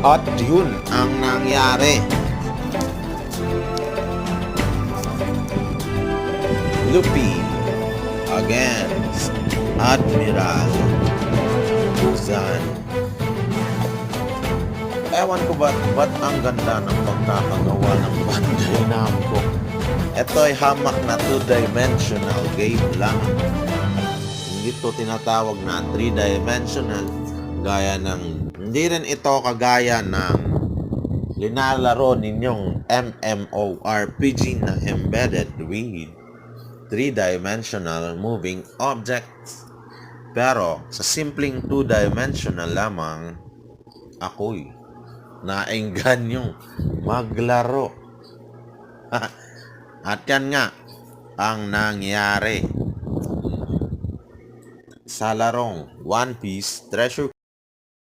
At yun ang nangyari. Luffy against Admiral Zan. Ewan ko ba't ang ganda ng pagkakagawa ng Bandai Namco. Ito'y hamak na 2-dimensional game lang. Hindi ito tinatawag na 3-dimensional. Hindi rin ito kagaya ng linalaro ninyong MMORPG na embedded with 3-dimensional moving objects. Pero sa simpleng 2-dimensional lamang, ako'y naingganyong maglaro. At yan nga ang nangyari sa larong One Piece Treasure